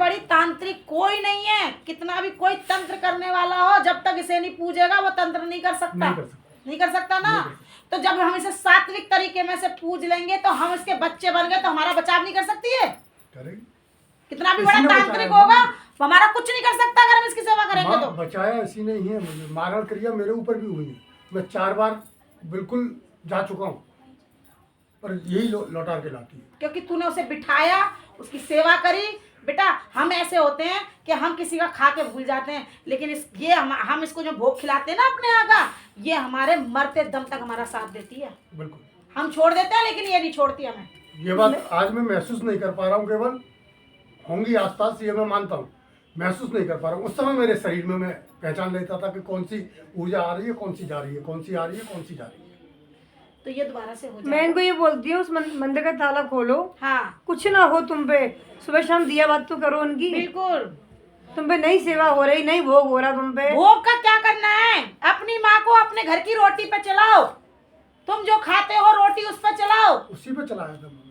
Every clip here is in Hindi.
बड़ी तांत्रिक कोई नहीं है। कितना भी कोई तंत्र करने वाला हो, जब तक इसे नहीं पूजेगा वो तंत्र नहीं कर सकता। नहीं कर सकता ना। तो जब हम इसे सात्विक तरीके में से पूज लेंगे तो हम इसके बच्चे बन गए, तो हमारा बचाव नहीं कर सकती है। कितना भी बड़ा तांत्रिक होगा वो हमारा कुछ नहीं कर सकता अगर हम इसकी सेवा करेंगे तो। बचाया इसी ने ही है मुझे। मारण क्रिया मेरे ऊपर भी हुई है, मैं 4 बार बिल्कुल जा चुका हूँ, पर यही लौटा के लाती है। क्योंकि तूने उसे बिठाया, उसकी सेवा करी। बेटा हम ऐसे होते हैं कि हम किसी का खा के भूल जाते हैं, लेकिन ये हम इसको जो भोग खिलाते हैं ना अपने यहाँ का, ये हमारे मरते दम तक हमारा साथ देती है। बिल्कुल हम छोड़ देते हैं लेकिन ये नहीं छोड़ती हमें। ये बात आज मैं महसूस नहीं कर पा रहा हूँ, केवल होंगी आसपास, ये मैं मानता हूँ, महसूस नहीं कर पा रहा हूँ। उस समय मेरे शरीर में मैं पहचान लेता था कि कौन सी ऊर्जा आ रही है, कौन सी जा रही है, कौन सी आ रही है, कौन सी जा रही है। तो ये दोबारा से हो जाएगा। मैं इनको ये बोलती हूँ उस मंदिर का ताला खोलो। हाँ कुछ ना हो तुम पे, सुबह शाम दिया बात तो करो उनकी। बिल्कुल। तुम पे नहीं सेवा हो रही, नहीं भोग हो रहा तुम पे। भोग का क्या करना है? अपनी माँ को अपने घर की रोटी पे चलाओ। तुम जो खाते हो रोटी उस पे चलाओ। उसी पे चलाया था मैंने।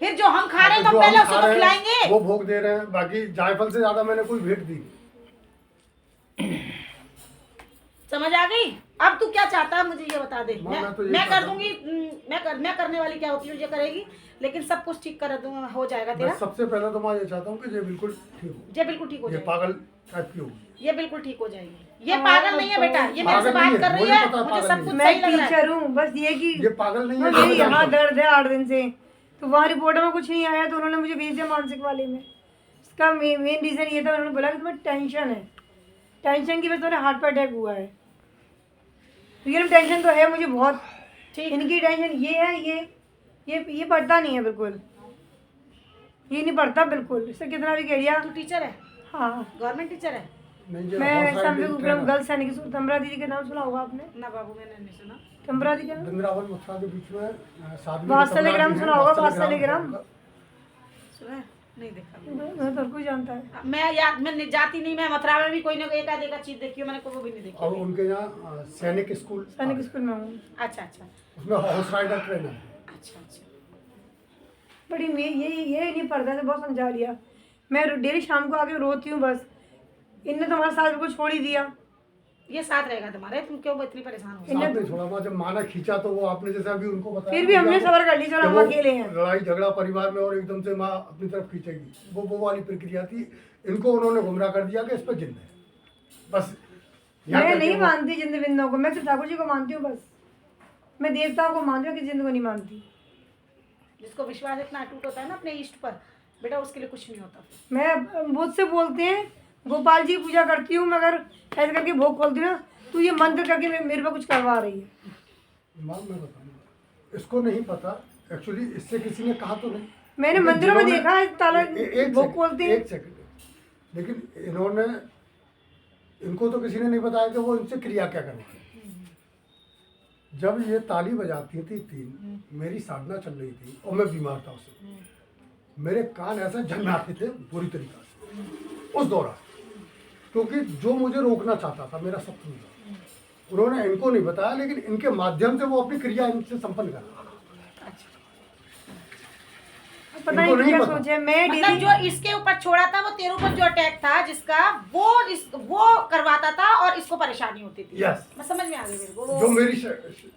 फिर जो हम खा रहे हैं तो पहले उसे तो खिलाएंगे। वो भोग दे रहे हैं, बाकी जायफल से ज्यादा मैंने कोई भेंट दी। समझ आ गई? अब तू क्या चाहता है मुझे ये बता दे। मैं कर दूंगी। मैं करने वाली क्या होती हूँ, ये करेगी, लेकिन सब कुछ ठीक कर दूंगा, हो जाएगा तेरा। सबसे पहले तो मैं ये चाहता हूँ कि ये बिल्कुल ठीक हो। ये बिल्कुल ठीक हो ये जाएगी। पागल टाइप की होगी। ये बिल्कुल ठीक हो जाएगी। ये पागल नहीं है बेटा, ये मेरे से बात कर रही है, मुझे सब कुछ मैं सही लग रहा है। टीचर हूँ, बस ये कि ये पागल नहीं है। मेरी यहाँ दर्द है 8 दिन से, तो वहाँ रिपोर्ट में कुछ नहीं आया, तो उन्होंने मुझे भेज दिया मानसिक वाले में। इसका मेन रीज़न ये था, उन्होंने बोला कि तुम्हें टेंशन है, टेंशन की वजह से तुम्हें हार्ट पर अटैक हुआ है। रियल टेंशन तो है मुझे बहुत। इनकी टेंशन ये है, ये पढ़ता नहीं है बिल्कुल, ये नहीं पढ़ता बिल्कुल। इससे कितना भी कह दिया। तू टीचर है? हाँ गवर्नमेंट टीचर है? मैं गर्ल्स सैनिक स्कूल, तमरा दीदी के नाम सुना होगा आपने? ना बाबू मैंने नहीं सुना। तमरा दी क्या? वृंदावन मथुरा के बीच में वात्सल्यग्राम सुना होगा? वात्सल्यग्राम सुना है? नहीं देखा। मैं तो कोई जानता है। मैं जाती नहीं, मैं मथुरा में भी कोई ना कोई एक आधे का चीज देखी हो, मैंने को वो भी नहीं देखी। और उनके यहाँ सैनिक स्कूल में हूँ। अच्छा, उसमें हॉर्स राइडर ट्रेनर है। अच्छा। बड़ी ये नहीं पढ़ता, तो बहुत समझा लिया। मैं डेली शाम को आके रोती हूँ बस। इनने तो हमारा साथ बिल्कुल छोड़ ही दिया। ये साथ रहेगा तुम्हारे, तुम क्यों इतनी परेशान हो? साथ नहीं छोड़ा, जब माना खींचा तो वो आपने जैसे अभी उनको बताया, फिर भी हमने सबर कर ली, चलो हम अकेले हैं। लड़ाई झगड़ा परिवार में और एकदम से माँ अपनी तरफ खींचेगी, वो वाली प्रक्रिया थी। इनको उन्होंने गुमराह कर दिया कि इस पर जिंद है बस। मैं नहीं मानती जिंद बिंदों को, मैं सिर्फ ठाकुर जी को मानती हूँ बस। मैं देवताओं को मानती हूँ कि जिंद को नहीं मानती। जिसको विश्वास इतना अटूट होता है ना अपने इष्ट पर, बेटा उसके लिए कुछ नहीं होता। मैं मुझसे बोलते हैं गोपाल जी पूजा करती हूँ, मगर ऐसे करके भोग खोलती हूँ ना, तू ये मंत्र करके मेरे पर कुछ करवा रही है। माँ मैं बताऊंगा, इसको नहीं पता एक्चुअली, इससे किसी ने कहा तो नहीं। मैंने मंदिरों में देखा है ताला भोग खोलते हैं। 1 सेकंड, लेकिन इनको तो किसी ने नहीं बताया कि वो इनसे क्रिया क्या करवा है। जब ये ताली बजाती थी 3, मेरी साधना चल रही थी और मैं बीमार था उस समय, मेरे कान ऐसे झन आते थे पूरी तरीका से उस दौरान, क्योंकि जो मुझे रोकना चाहता था मेरा शत्रु था। उन्होंने इनको नहीं बताया, लेकिन इनके माध्यम से वो अपनी क्रिया इनसे संपन्न कर रहा। पता नहीं क्या सोचे। मैं मतलब जो इसके ऊपर छोड़ा था, वो तेरे ऊपर जो अटैक था जिसका, वो करवाता था और इसको परेशानी होती थी। मैं समझ में आ गई मेरे को। जो मेरी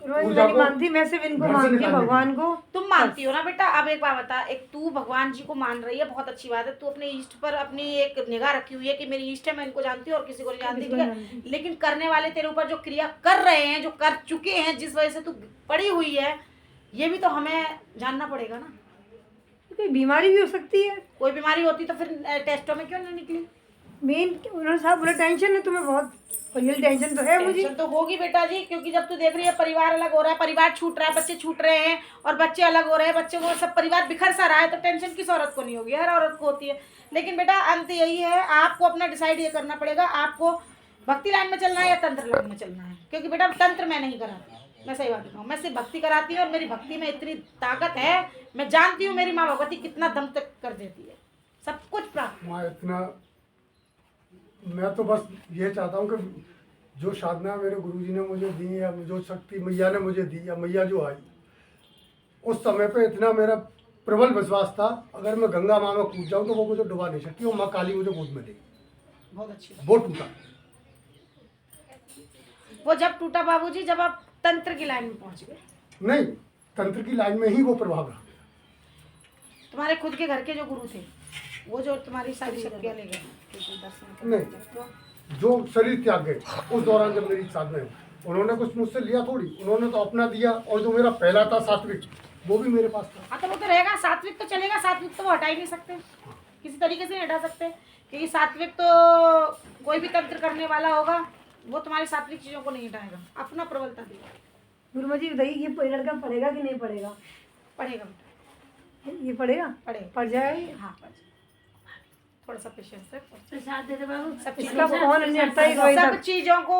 नहीं मानती, मैं सिर्फ इनको मानती हूँ, भगवान को। तुम मानती हो ना बेटा? अब एक बात बता, एक तू भगवान जी को मान रही है, बहुत अच्छी बात है। तू अपने इष्ट पर अपनी एक निगाह रखी हुई है कि मेरी इष्ट है, मैं इनको जानती हूँ और किसी को नहीं जानती, ठीक है। लेकिन करने वाले तेरे ऊपर जो क्रिया कर रहे हैं, जो कर चुके हैं, जिस वजह से तू पड़ी हुई है, ये भी तो हमें जानना पड़ेगा ना। कोई बीमारी भी हो सकती है। कोई बीमारी होती तो फिर टेस्टों में क्यों नहीं निकली? मेन उन्होंने साहब बोला टेंशन है तुम्हें बहुत, रियल टेंशन तो है मुझे। टेंशन तो होगी बेटा जी, क्योंकि जब तू देख रही है परिवार अलग हो रहा है, परिवार छूट रहा है, बच्चे छूट रहे हैं और बच्चे अलग हो रहे हैं, बच्चे को सब परिवार बिखर सा रहा है, तो टेंशन किस औरत को नहीं होगी? हर औरत को होती है। लेकिन बेटा अंत यही है, आपको अपना डिसाइड ये करना पड़ेगा, आपको भक्ति लाइन में चलना है या तंत्र लाइन में चलना है। क्योंकि बेटा तंत्र मैं नहीं कराती, मैं सही बात बताऊँ, मैं सिर्फ भक्ति कराती हूँ और मेरी भक्ति में इतनी ताकत है, मैं जानती हूँ मेरी माँ भगवती कितना दम तक कर देती है, सब कुछ प्राप्त। माँ इतना, मैं तो बस ये चाहता हूँ कि जो साधना मेरे गुरुजी ने मुझे दी, या जो शक्ति मैया ने मुझे दी, या मैया जो आई उस समय पे इतना मेरा प्रबल विश्वास था अगर मैं गंगा माँ में कूद जाऊँ तो वो मुझे डुबा नहीं सकती, वो माँ काली मुझे गोद में लेगी। बहुत अच्छी बात। वो टूटा। वो जब टूटा बाबूजी जब आप तंत्र की लाइन में पहुंच गए। नहीं, तंत्र की लाइन में ही वो प्रभाव रहा। तुम्हारे खुद के घर के जो गुरु थे वो जो तुम्हारी सारी शक्तियाँ ले गए दर्शन नहीं, जो शरीर त्याग गए उस दौरान जब मेरी साधना है, उन्होंने कुछ मुझसे लिया थोड़ी, उन्होंने तो अपना दिया। और जो मेरा पहला था सात्विक, वो भी मेरे पास था। हाँ तो वो तो रहेगा, सात्विक तो चलेगा, सात्विक तो वो हटा ही नहीं सकते, किसी तरीके से नहीं हटा सकते, क्योंकि सात्विक तो कोई भी तंत्र करने वाला होगा वो तुम्हारी सात्विक चीजों को नहीं हटाएगा, अपना प्रबलता देगा। गुरुमा जी बताइए ये लड़का पढ़ेगा कि नहीं पढ़ेगा? पढ़ेगा बेटा, ये पढ़ेगा? पढ़ेगा, पढ़ जाएगा। हाँ पढ़ थोड़ा सा पेशेंस है, प्रसाद दे दे बाबू। सब इसका चीजों कौन नहीं हटता ही कोई सब तक। चीजों को